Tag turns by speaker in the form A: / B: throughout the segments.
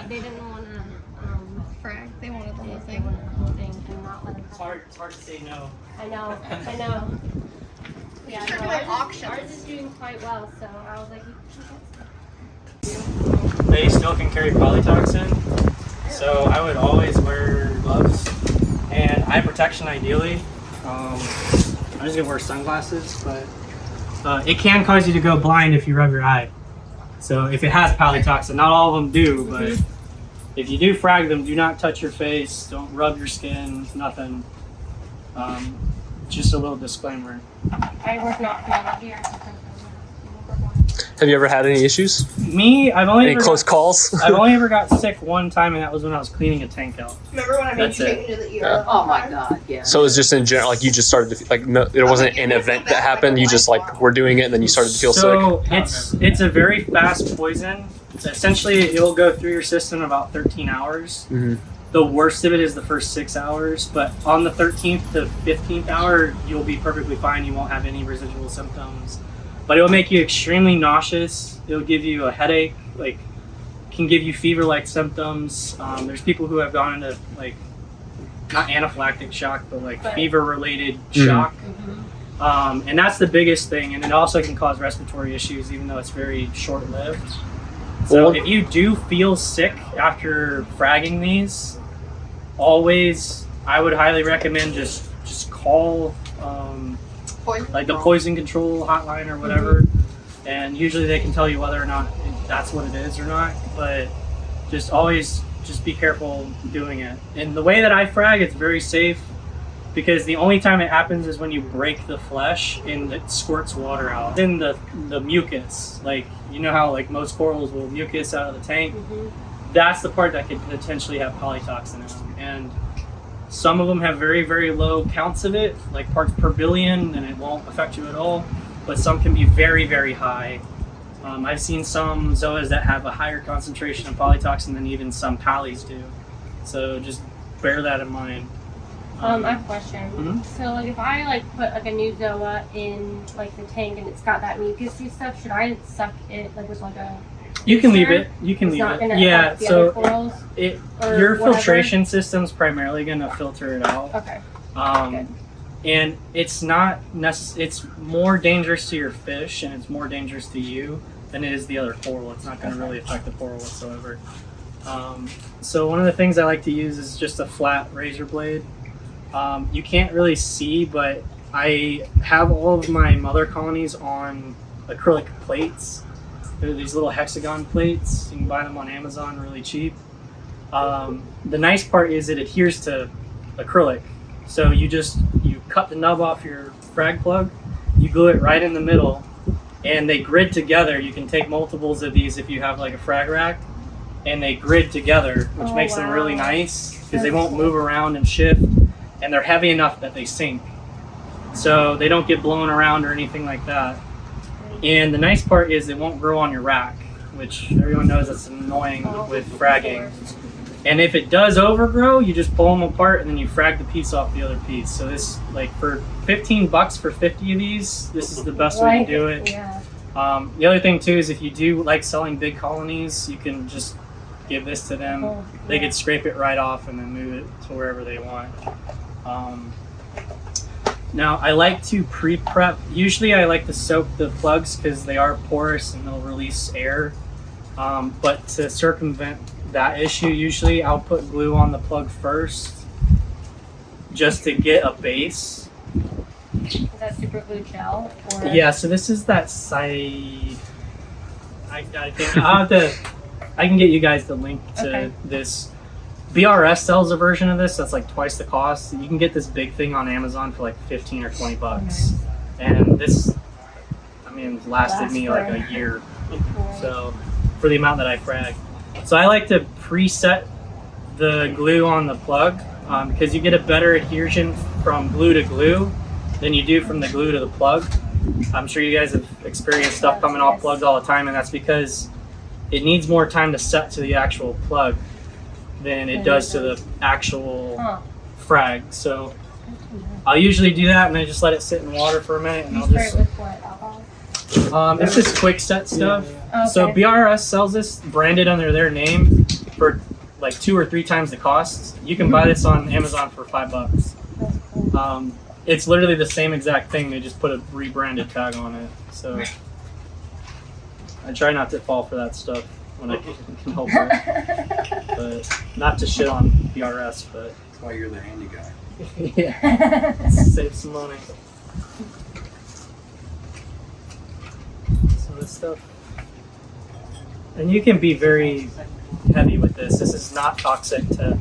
A: They didn't want to
B: frag. They wanted the whole
A: they
B: thing.
A: wanted the whole thing and not let it
C: It's hard to say no.
A: I know. Yeah,
B: should
A: no,
B: do like auctions.
A: ours is doing quite well, so I was like,
C: They still can carry polytoxin, so I would always wear gloves and eye protection ideally. I'm just gonna wear sunglasses, but it can cause you to go blind if you rub your eye. So if it has polytoxin, not all of them do, but if you do frag them, do not touch your face, don't rub your skin, nothing. Just a little disclaimer.
A: I work not here.
D: Have you ever had any issues?
C: Me, I've only
D: Any
C: ever
D: close calls?
C: I've only ever got sick one time, and that was when I was cleaning a tank out.
B: Remember when I made
C: That's
B: you
C: it.
B: take me to the ER?
D: Yeah.
E: Oh my God, yeah.
D: So it was just in general, like you just started to, like, no, it wasn't an event that happened. You just like were doing it and then you started to feel sick.
C: So it's a very fast poison. Essentially, it will go through your system in about 13 hours.
D: Mm-hmm.
C: The worst of it is the first 6 hours, but on the 13th to 15th hour, you'll be perfectly fine. You won't have any residual symptoms, but it will make you extremely nauseous. It'll give you a headache, like can give you fever-like symptoms. There's people who have gone into like not anaphylactic shock, but like fever-related shock. And that's the biggest thing. And it also can cause respiratory issues, even though it's very short-lived. So if you do feel sick after fragging these, always, I would highly recommend just call like the poison control hotline or whatever. And usually they can tell you whether or not that's what it is or not. But just always just be careful doing it. And the way that I frag, it's very safe because the only time it happens is when you break the flesh and it squirts water out. Then the mucus, like you know how like most corals will mucus out of the tank. That's the part that could potentially have polytoxin in them. And some of them have very, very low counts of it, like parts per billion, and it won't affect you at all. But some can be very, very high. I've seen some zoas that have a higher concentration of polytoxin than even some pallies do. So just bear that in mind.
A: I have a question. So like if I like put like a new zoa in like the tank and it's got that mucusy stuff, should I suck it like with like a
C: You can leave it. You can leave it. Yeah. So your filtration system's primarily going to filter it out.
A: Okay.
C: And it's not it's more dangerous to your fish and it's more dangerous to you than it is the other coral. It's not going to really affect the coral whatsoever. So one of the things I like to use is just a flat razor blade. You can't really see, but I have all of my mother colonies on acrylic plates. They're these little hexagon plates. You can buy them on Amazon really cheap. The nice part is it adheres to acrylic. So you cut the nub off your frag plug, you glue it right in the middle, and they grid together. You can take multiples of these if you have like a frag rack, and they grid together, which makes them really nice because they won't move around and shift, and they're heavy enough that they sink. So they don't get blown around or anything like that. And the nice part is it won't grow on your rack, which everyone knows that's annoying with fragging. And if it does overgrow, you just pull them apart and then you frag the piece off the other piece. So this, like for $15 for 50 of these, this is the best way to do it. The other thing too is if you do like selling big colonies, you can just give this to them. They could scrape it right off and then move it to wherever they want. Now I like to pre-prep. Usually I like to soak the plugs because they are porous and they'll release air. But to circumvent that issue, usually I'll put glue on the plug first just to get a base.
A: Is that super glue gel? Or?
C: Yeah, so this is that side. I can get you guys the link to this. BRS sells a version of this that's like twice the cost. You can get this big thing on Amazon for like 15 or 20 bucks. And this, I mean, lasted me like a year. So for the amount that I frag. So I like to preset the glue on the plug because you get a better adhesion from glue to glue than you do from the glue to the plug. I'm sure you guys have experienced stuff coming off plugs all the time, and that's because it needs more time to set to the actual plug than it does to the actual frag. So I'll usually do that and I just let it sit in water for a minute and I'll just...
A: with what, alcohol?
C: It's just quick set stuff. So BRS sells this branded under their name. for like 2 or 3 times the cost. You can buy this on Amazon for $5. It's literally the same exact thing. They just put a rebranded tag on it. So I try not to fall for that stuff when I can help it. But not to shit on BRS, but
E: That's why you're the handy guy.
C: yeah, save some money. So this stuff, and you can be very heavy with this. This is not toxic to.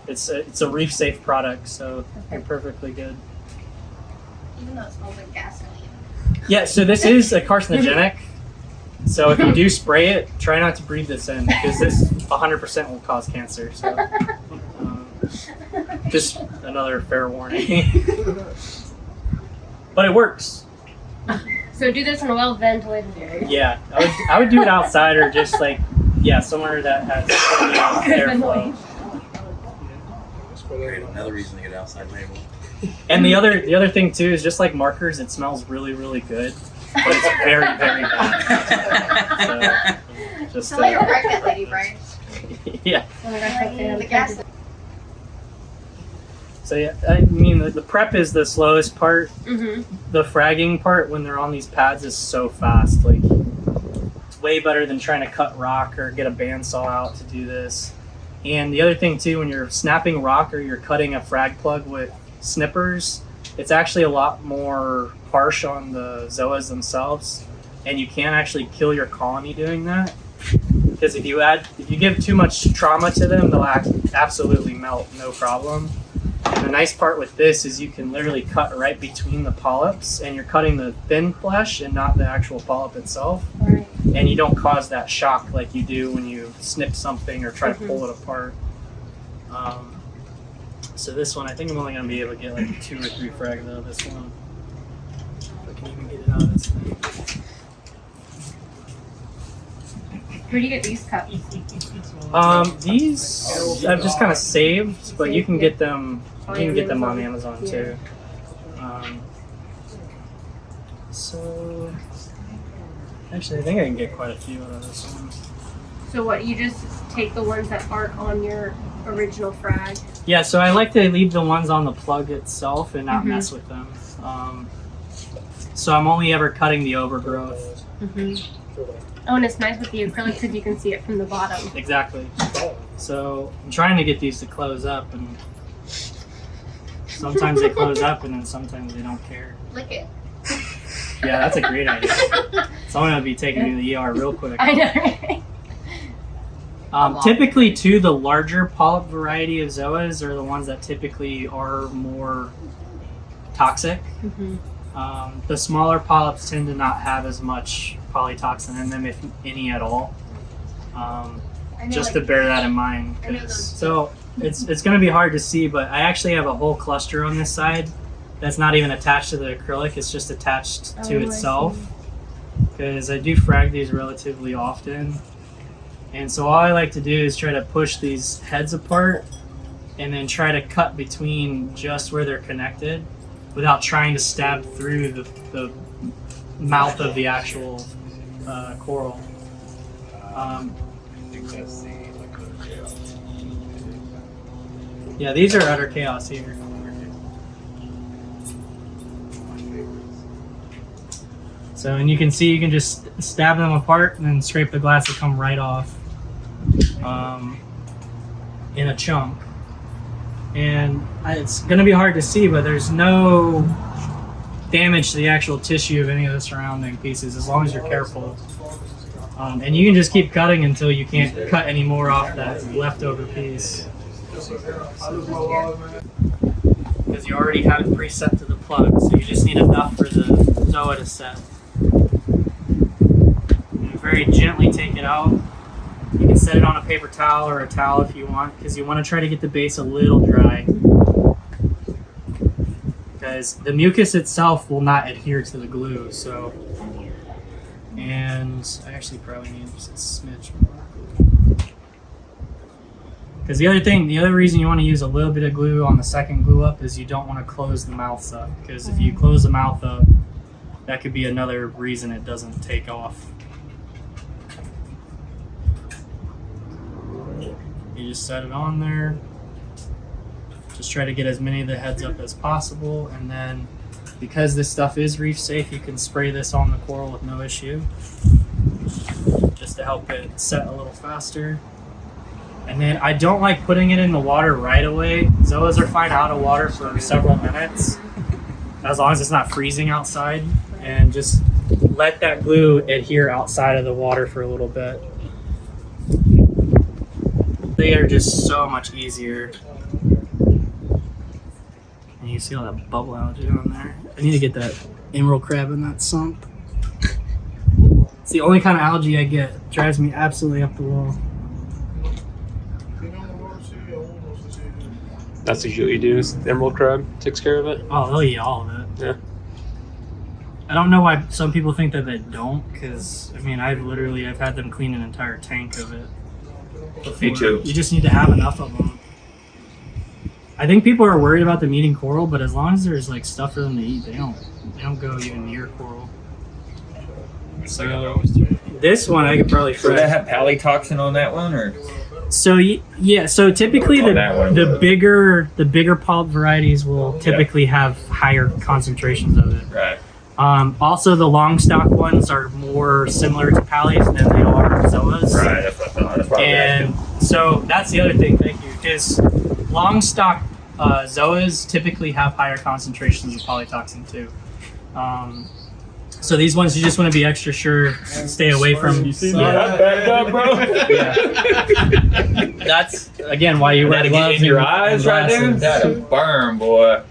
C: It's a reef safe product, so you're perfectly good.
B: Even though it smells like gasoline.
C: Yeah, so this is a carcinogenic. So if you do spray it, try not to breathe this in because this 100% will cause cancer. So just another fair warning. But it works.
A: So do this in a well-ventilated area.
C: Yeah, I would do it outside or just like somewhere that has airflow.
E: Great, another reason to get outside label.
C: And the other thing too is just like markers, it smells really, really good, but it's very, very bad. So just
B: Tell your pregnant lady, Bryce.
C: yeah.
A: Oh my gosh,
B: The gas.
C: So yeah, I mean the prep is the slowest part.
A: Mm-hmm.
C: The fragging part when they're on these pads is so fast. Like it's way better than trying to cut rock or get a bandsaw out to do this. And the other thing too, when you're snapping rock or you're cutting a frag plug with snippers, it's actually a lot more harsh on the zoas themselves, and you can actually kill your colony doing that. Because if you give too much trauma to them, they'll absolutely melt, no problem. And the nice part with this is you can literally cut right between the polyps, and you're cutting the thin flesh and not the actual polyp itself.
A: Right.
C: And you don't cause that shock like you do when you snip something or try to pull it apart. So this one, I think I'm only going to be able to get like 2 or 3 frags out of this one. If I can even get it out of this thing.
A: Where do you get these cups?
C: These I've just kind of saved, but you can get them. You can get them on Amazon too. So actually, I think I can get quite a few out of this one.
A: So what, you just take the ones that aren't on your original frag?
C: Yeah, so I like to leave the ones on the plug itself and not mess with them. So I'm only ever cutting the overgrowth.
A: Oh, and it's nice with the acrylic because you can see it from the bottom.
C: Exactly. So I'm trying to get these to close up, and sometimes they close up and then sometimes they don't care.
B: Lick it.
C: Yeah, that's a great idea. Someone will be taking me to the ER real quick.
A: I know, right?
C: Typically, too, the larger polyp variety of zoas are the ones that typically are more toxic. The smaller polyps tend to not have as much polytoxin in them, if any at all. Just to bear that in mind. So it's going to be hard to see, but I actually have a whole cluster on this side that's not even attached to the acrylic. It's just attached to itself. Because I do frag these relatively often. And so all I like to do is try to push these heads apart and then try to cut between just where they're connected without trying to stab through the mouth of the actual coral. Yeah, these are utter chaos here. So, and you can see you can just stab them apart and then scrape the glass to come right off in a chunk. And it's going to be hard to see, but there's no damage to the actual tissue of any of the surrounding pieces as long as you're careful. And you can just keep cutting until you can't cut any more off that leftover piece. Because you already have it preset to the plug, so you just need enough for the zoa to set. And very gently take it out. You can set it on a paper towel or a towel if you want, because you want to try to get the base a little dry. Because the mucus itself will not adhere to the glue, so. And I actually probably need just a smidge more. Because the other reason you want to use a little bit of glue on the second glue up is you don't want to close the mouths up. Because if you close the mouth up, that could be another reason it doesn't take off. You just set it on there. Just try to get as many of the heads up as possible, and then because this stuff is reef safe, you can spray this on the coral with no issue, just to help it set a little faster. And then I don't like putting it in the water right away. Zoas are fine out of water for several minutes, as long as it's not freezing outside, and just let that glue adhere outside of the water for a little bit. They are just so much easier. And you see all that bubble algae on there. I need to get that emerald crab in that sump. It's the only kind of algae I get. It drives me absolutely up the wall.
D: That's usually what you do. Is the emerald crab takes care of it.
C: Oh, they'll eat all of it.
D: Yeah.
C: I don't know why some people think that they don't, because I mean, I've had them clean an entire tank of it.
F: Me too.
C: You just need to have enough of them. I think people are worried about them eating coral, but as long as there's like stuff for them to eat, they don't go even near coral. So this one I could probably
F: Does
C: fry.
F: that have palytoxin on that one, or?
C: So yeah, so typically
F: On that one,
C: the bigger polyp varieties will typically have higher concentrations of it.
F: Right.
C: Also, the long stalk ones are more similar to pallies than they are zoas.
F: Right. That's what I thought. That's why I was
C: And
F: asking.
C: so that's the other thing. Thank you. Is long stalk zoas typically have higher concentrations of polytoxin too. So these ones you just want to be extra sure, stay away from.
F: You see that backed up, bro?
C: Yeah. That's again why you wear
F: That'll
C: gloves
F: get in your
C: and
F: eyes right there.
C: glasses.
F: That'll burn, boy.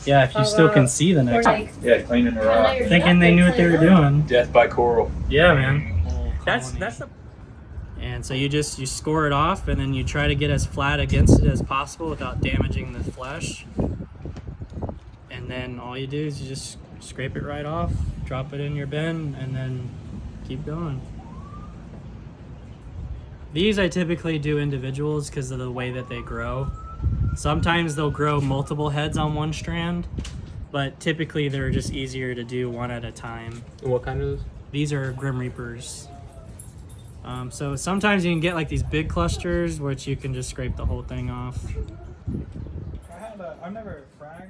C: Yeah, if you still can see the next.
A: Or like,
F: Yeah, cleaning the rock.
C: Thinking they knew what they were doing.
F: Death by coral.
C: Yeah, man. That's the. And so you score it off, and then you try to get as flat against it as possible without damaging the flesh. And then all you do is you just scrape it right off, drop it in your bin, and then keep going. These I typically do individuals because of the way that they grow. Sometimes they'll grow multiple heads on one strand, but typically they're just easier to do one at a time.
D: And what kind of?
C: These are Grim Reapers. So sometimes you can get like these big clusters, which you can just scrape the whole thing off.
G: I've never fragged